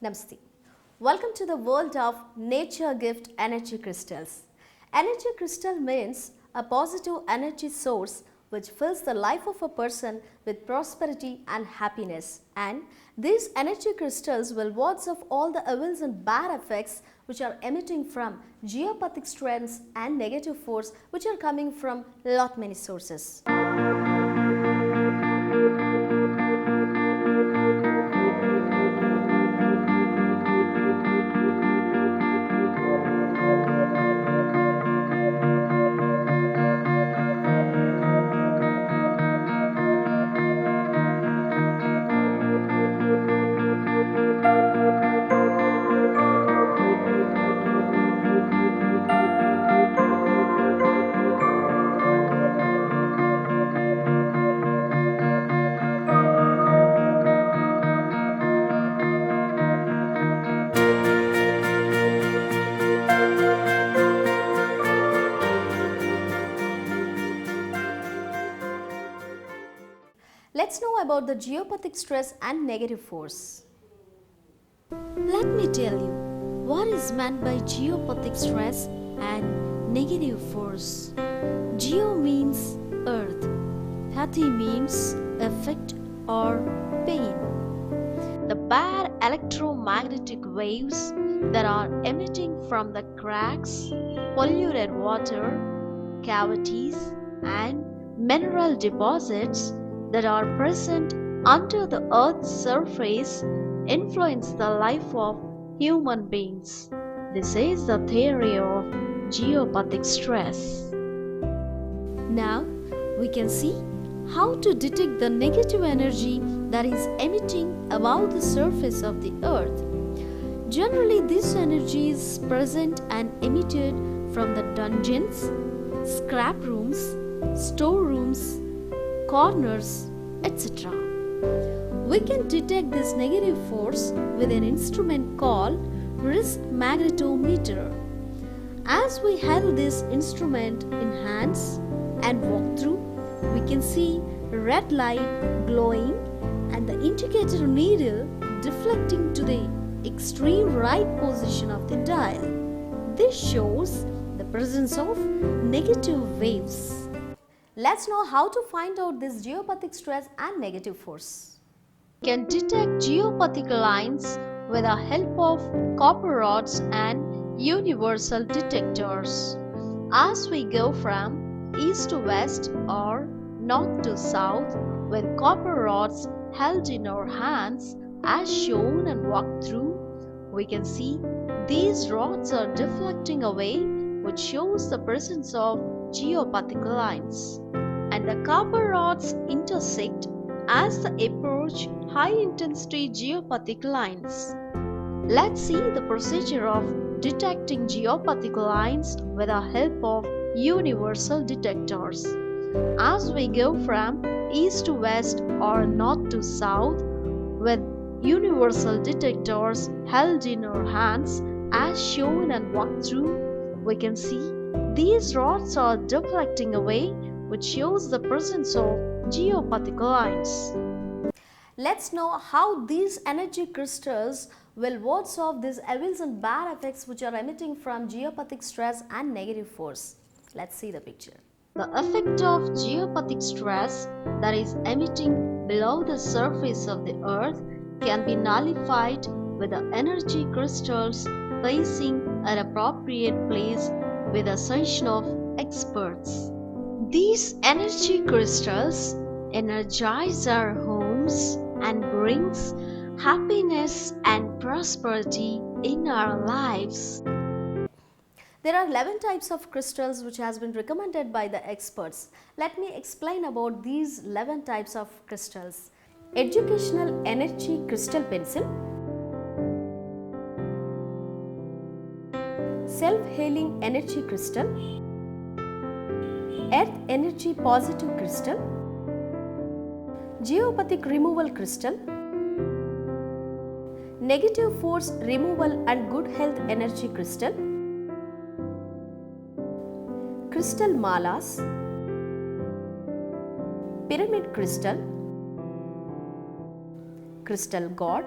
Namaste. Welcome to the world of nature gift energy crystals. Energy crystal means a positive energy source which fills the life of a person with prosperity and happiness. And these energy crystals will ward off all the evils and bad effects which are emitting from geopathic strengths and negative force which are coming from lot many sources. Let's know about the geopathic stress and negative force. Let me tell you what is meant by geopathic stress and negative force. Geo means earth, pathy means effect or pain. The bad electromagnetic waves that are emitting from the cracks, polluted water, cavities and mineral deposits that are present under the earth's surface influence the life of human beings. This is the theory of geopathic stress. Now we can see how to detect the negative energy that is emitting above the surface of the earth. Generally, this energy is present and emitted from the dungeons, scrap rooms, storerooms, corners, etc. We can detect this negative force with an instrument called wrist magnetometer. As we held this instrument in hands and walk through, we can see red light glowing and the indicator needle deflecting to the extreme right position of the dial. This shows the presence of negative waves. Let's know how to find out this geopathic stress and negative force. We can detect geopathic lines with the help of copper rods and universal detectors. As we go from east to west or north to south with copper rods held in our hands as shown and walk through, we can see these rods are deflecting away, which shows the presence of geopathic lines. And the copper rods intersect as they approach high-intensity geopathic lines. Let's see the procedure of detecting geopathic lines with the help of universal detectors. As we go from east to west or north to south with universal detectors held in our hands as shown and walked through, we can see these rods are deflecting away, which shows the presence of geopathic lines. Let's know how these energy crystals will ward off these evils and bad effects which are emitting from geopathic stress and negative force. Let's see the picture. The effect of geopathic stress that is emitting below the surface of the earth can be nullified with the energy crystals placing at appropriate place with the suggestion of experts. These energy crystals energize our homes and brings happiness and prosperity in our lives. There are 11 types of crystals which has been recommended by the experts. Let me explain about these 11 types of crystals. Educational energy crystal pencil, self-healing energy crystal, earth energy positive crystal, geopathic removal crystal, negative force removal and good health energy crystal, crystal malas, pyramid crystal, crystal god,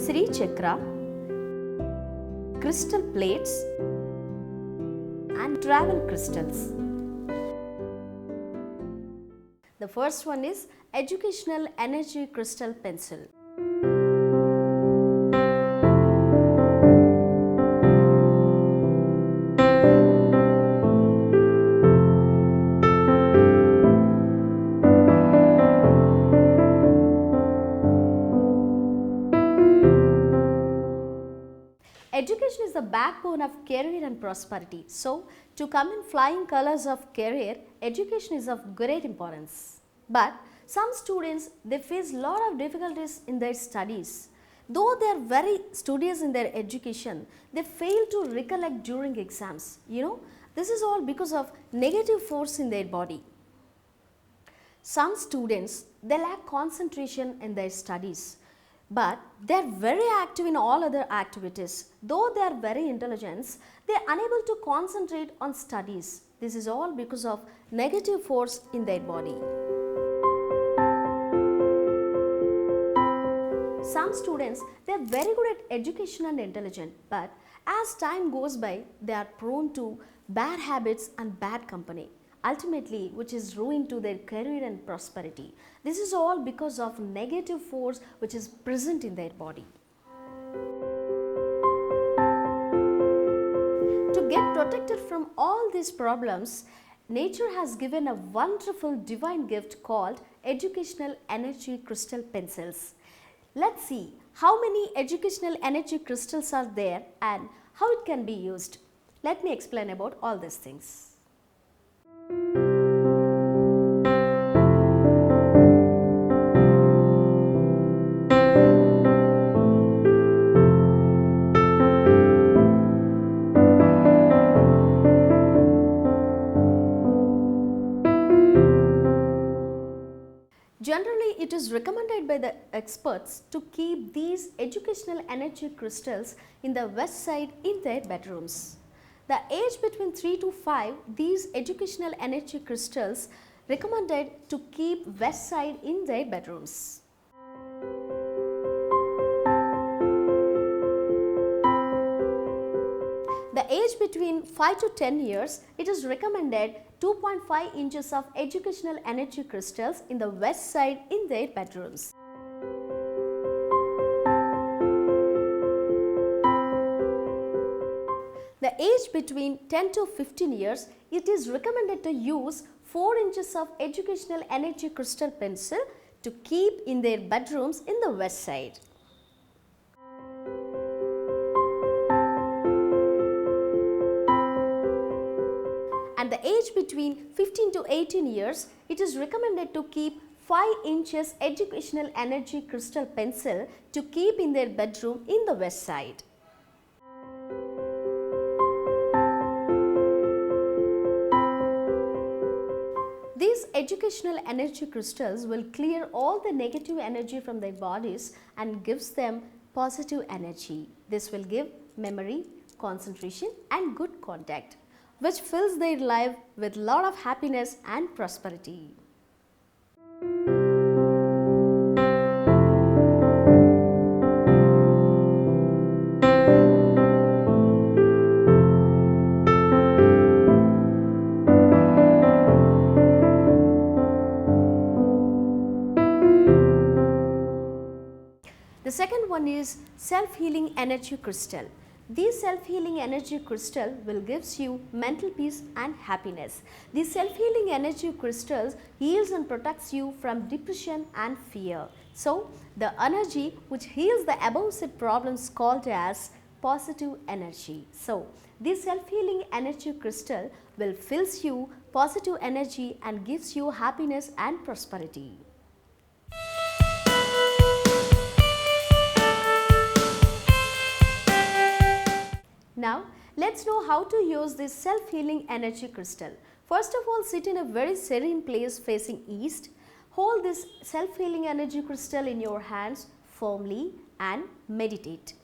Sri Chakra, crystal plates and travel crystals. The first one is Educational Energy Crystal Pencil. Education is the backbone of career and prosperity. So, to come in flying colors of career, education is of great importance. But some students, they face lot of difficulties in their studies. Though they are very studious in their education, they fail to recollect during exams. This is all because of negative force in their body. Some students, they lack concentration in their studies. But they are very active in all other activities. Though they are very intelligent, they are unable to concentrate on studies. This is all because of negative force in their body. Some students, they are very good at education and intelligent, but as time goes by, they are prone to bad habits and bad company, ultimately which is ruin to their career and prosperity. This is all because of negative force which is present in their body. To get protected from all these problems, nature has given a wonderful divine gift called Educational Energy Crystal Pencils. Let's see how many educational energy crystals are there and how it can be used. Let me explain about all these things. Generally, it is recommended by the experts to keep these educational energy crystals in the west side in their bedrooms. The age between 3 to 5, these educational energy crystals recommended to keep west side in their bedrooms. The age between 5 to 10 years, it is recommended 2.5 inches of educational energy crystals in the west side in their bedrooms. The age between 10 to 15 years, it is recommended to use 4 inches of educational energy crystal pencil to keep in their bedrooms in the west side. And the age between 15 to 18 years, it is recommended to keep 5 inches educational energy crystal pencil to keep in their bedroom in the west side. These educational energy crystals will clear all the negative energy from their bodies and gives them positive energy. This will give memory, concentration and good contact, which fills their life with lot of happiness and prosperity. The second one is self-healing energy crystal. This self-healing energy crystal will gives you mental peace and happiness. These self-healing energy crystals heals and protects you from depression and fear. So, the energy which heals the above said problems called as positive energy. So, this self-healing energy crystal will fills you positive energy and gives you happiness and prosperity. Now, let's know how to use this self-healing energy crystal. First of all, sit in a very serene place facing east. Hold this self-healing energy crystal in your hands firmly and meditate.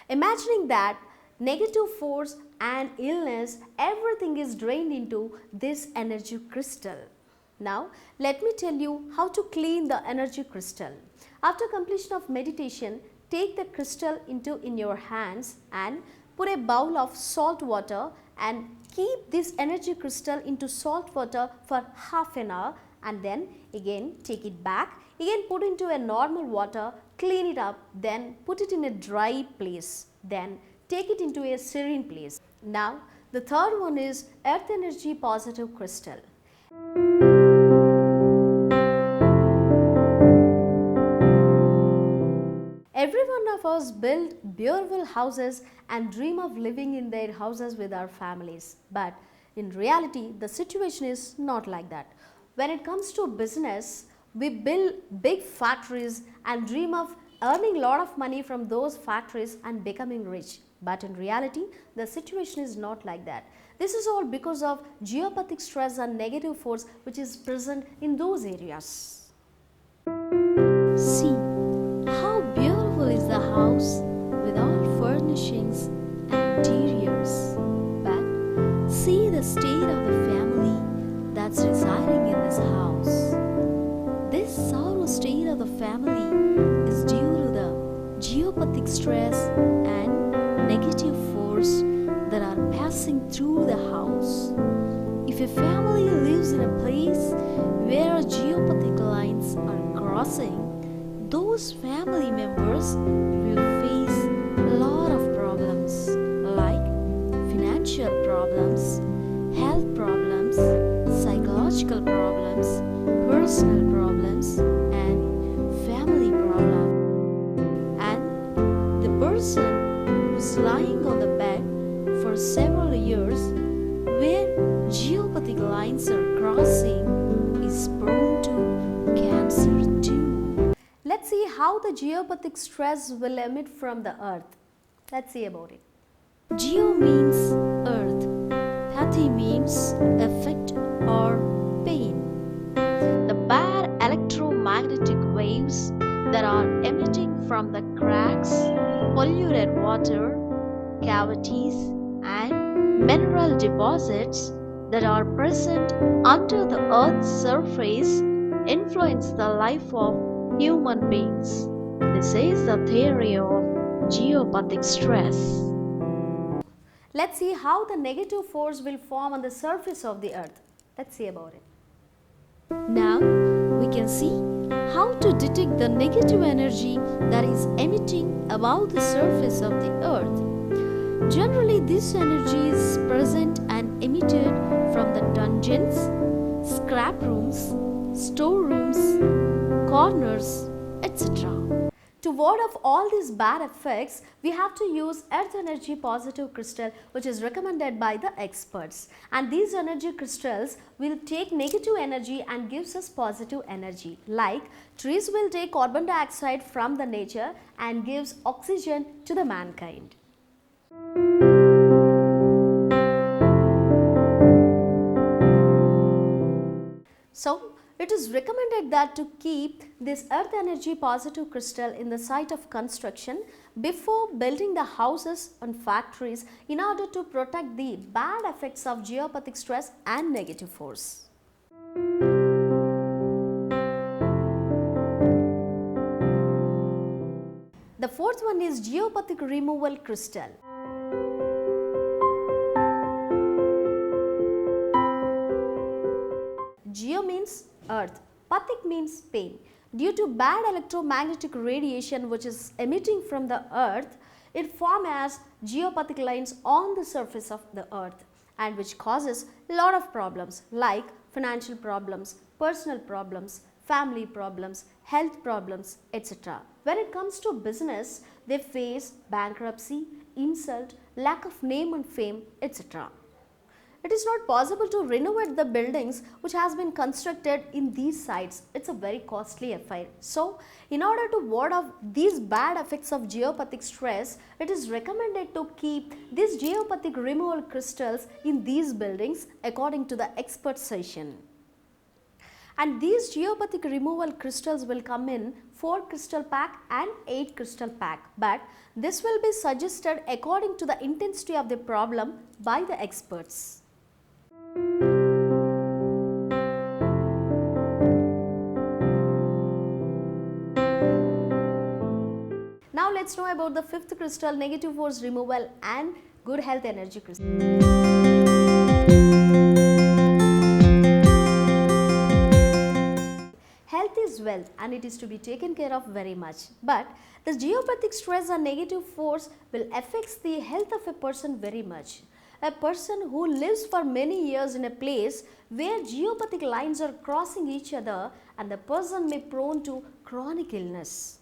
Imagining that negative force and illness, everything is drained into this energy crystal. Now, let me tell you how to clean the energy crystal. After completion of meditation, take the crystal in your hands and put a bowl of salt water and keep this energy crystal into salt water for half an hour, and then again take it back, again put into a normal water, clean it up, then put it in a dry place, then take it into a serene place. Now the third one is earth energy positive crystal. Every one of us build beautiful houses and dream of living in their houses with our families. But in reality, the situation is not like that. When it comes to business, we build big factories and dream of earning a lot of money from those factories and becoming rich. But in reality, the situation is not like that. This is all because of geopathic stress and negative force which is present in those areas. See how beautiful is the house with all furnishings and interiors. But see the state of the family that's residing in this house. This sorrow state of the family is due to the geopathic stress and negative force that are passing through the house. If a family lives in a place where geopathic lines are crossing, those family members will face a lot of problems like financial problems, health problems, psychological problems, personal problems, and family problems. And the person who's lying on the bed for several years where geopathic lines are crossing is prone to cancer too. Let's see how the geopathic stress will emit from the earth. Let's see about it. Geo means earth. Pathy means effect or pain. The bad electromagnetic waves that are emitting from the cracks, polluted water, cavities, and mineral deposits that are present under the earth's surface influence the life of human beings. This is the theory of geopathic stress. Let's see how the negative force will form on the surface of the earth. Let's see about it. Now we can see how to detect the negative energy that is emitting above the surface of the earth. Generally, this energy is present and emitted from the dungeons, scrap rooms, storerooms, corners, etc. To ward off all these bad effects, we have to use earth energy positive crystal, which is recommended by the experts. And these energy crystals will take negative energy and gives us positive energy. Like trees will take carbon dioxide from the nature and gives oxygen to the mankind. So, it is recommended that to keep this earth energy positive crystal in the site of construction before building the houses and factories in order to protect the bad effects of geopathic stress and negative force. The fourth one is geopathic removal crystal. Geo means earth, pathic means pain. Due to bad electromagnetic radiation which is emitting from the earth, it forms as geopathic lines on the surface of the earth, and which causes a lot of problems like financial problems, personal problems, family problems, health problems, etc. When it comes to business, they face bankruptcy, insult, lack of name and fame, etc. It is not possible to renovate the buildings which has been constructed in these sites. It's a very costly affair. So, in order to ward off these bad effects of geopathic stress, it is recommended to keep these geopathic removal crystals in these buildings according to the expert suggestion. And these geopathic removal crystals will come in 4 crystal pack and 8 crystal pack, but this will be suggested according to the intensity of the problem by the experts. Now let's know about the fifth crystal, negative force removal and good health energy crystal. Health is wealth and it is to be taken care of very much. But the geopathic stress and negative force will affect the health of a person very much. A person who lives for many years in a place where geopathic lines are crossing each other, and the person may prone to chronic illness.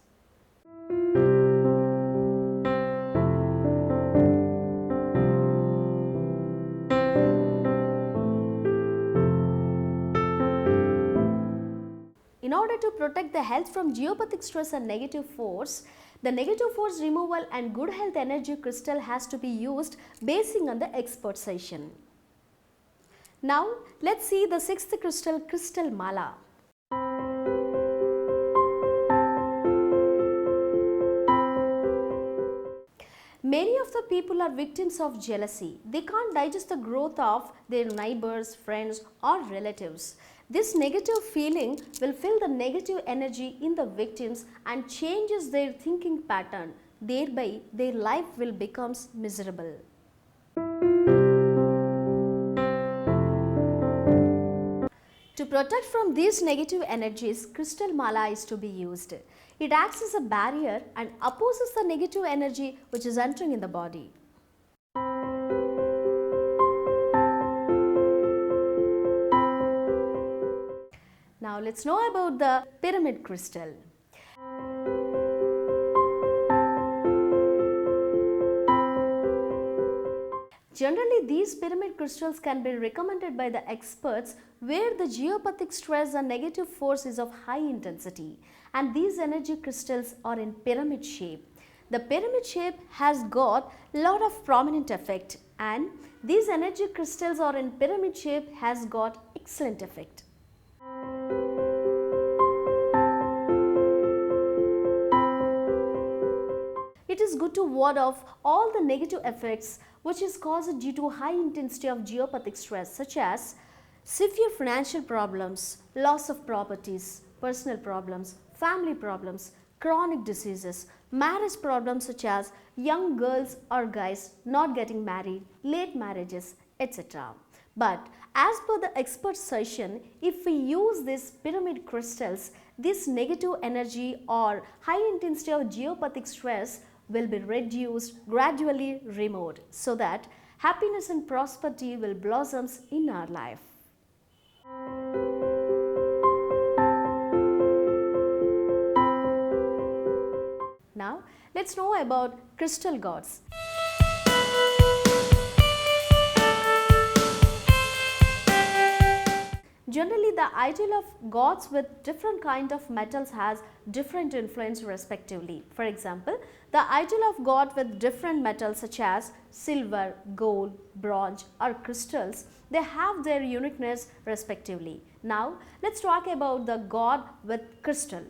In order to protect the health from geopathic stress and negative force, the negative force removal and good health energy crystal has to be used basing on the expert session. Now let's see the sixth crystal, crystal mala. Many of the people are victims of jealousy. They can't digest the growth of their neighbors, friends or relatives. This negative feeling will fill the negative energy in the victims and changes their thinking pattern. Thereby, their life will become miserable. To protect from these negative energies, crystal mala is to be used. It acts as a barrier and opposes the negative energy which is entering in the body. Now let's know about the pyramid crystal. Generally, these pyramid crystals can be recommended by the experts where the geopathic stress and negative force is of high intensity, and these energy crystals are in pyramid shape. The pyramid shape has got lot of prominent effect, and these energy crystals are in pyramid shape has got excellent effect. It is good to ward off all the negative effects which is caused due to high intensity of geopathic stress, such as severe financial problems, loss of properties, personal problems, family problems, chronic diseases, marriage problems such as young girls or guys not getting married, late marriages, etc. But as per the expert session, if we use these pyramid crystals, this negative energy or high intensity of geopathic stress will be reduced, gradually removed, so that happiness and prosperity will blossom in our life. Now let's know about crystal gods. Generally, the ideal of gods with different kind of metals has different influence respectively. For example, the ideal of god with different metals such as silver, gold, bronze or crystals, they have their uniqueness respectively. Now, let's talk about the god with crystal.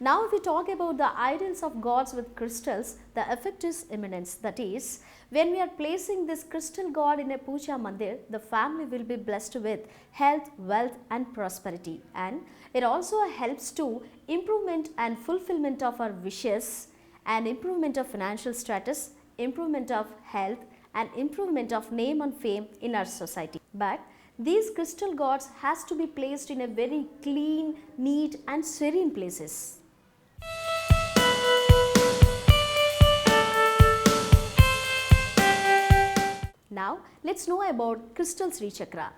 Now if we talk about the ideals of gods with crystals, the effect is imminence. That is, when we are placing this crystal god in a puja mandir, the family will be blessed with health, wealth and prosperity. And it also helps to improvement and fulfillment of our wishes and improvement of financial status, improvement of health and improvement of name and fame in our society. But these crystal gods has to be placed in a very clean, neat and serene places. Now let's know about crystal Sri Chakra.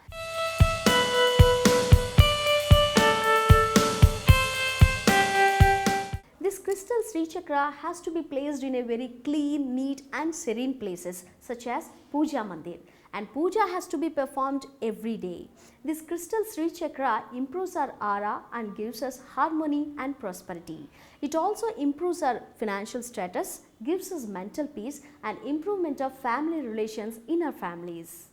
This crystal Sri Chakra has to be placed in a very clean, neat and serene places such as Puja Mandir, and puja has to be performed every day. This crystal Sri Chakra improves our aura and gives us harmony and prosperity. It also improves our financial status, gives us mental peace and improvement of family relations in our families.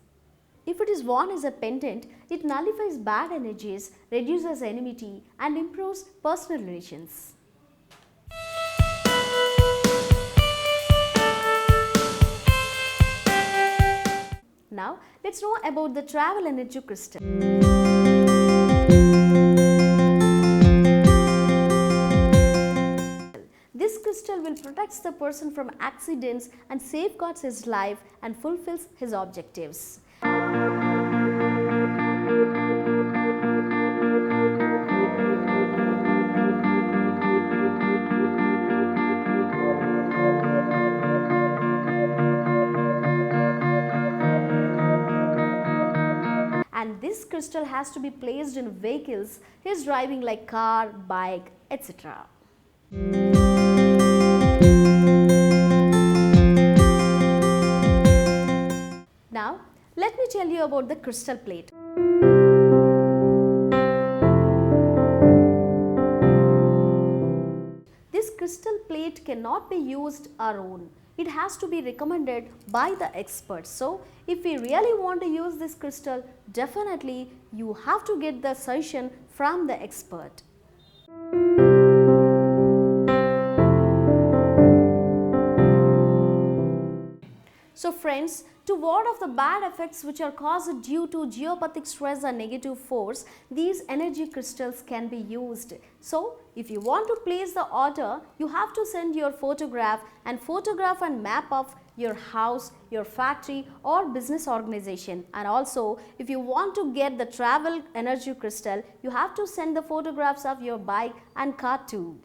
If it is worn as a pendant, it nullifies bad energies, reduces enmity and improves personal relations. Now let's know about the travel energy crystal. crystal will protect the person from accidents and safeguards his life and fulfills his objectives. And this crystal has to be placed in vehicles he is driving like car, bike, etc. Now, let me tell you about the crystal plate. This crystal plate cannot be used alone. It has to be recommended by the experts. So, if we really want to use this crystal, definitely you have to get the suggestion from the expert. So friends, to ward off the bad effects which are caused due to geopathic stress and negative force, these energy crystals can be used. So, if you want to place the order, you have to send your photograph and map of your house, your factory or business organization. And also, if you want to get the travel energy crystal, you have to send the photographs of your bike and car too.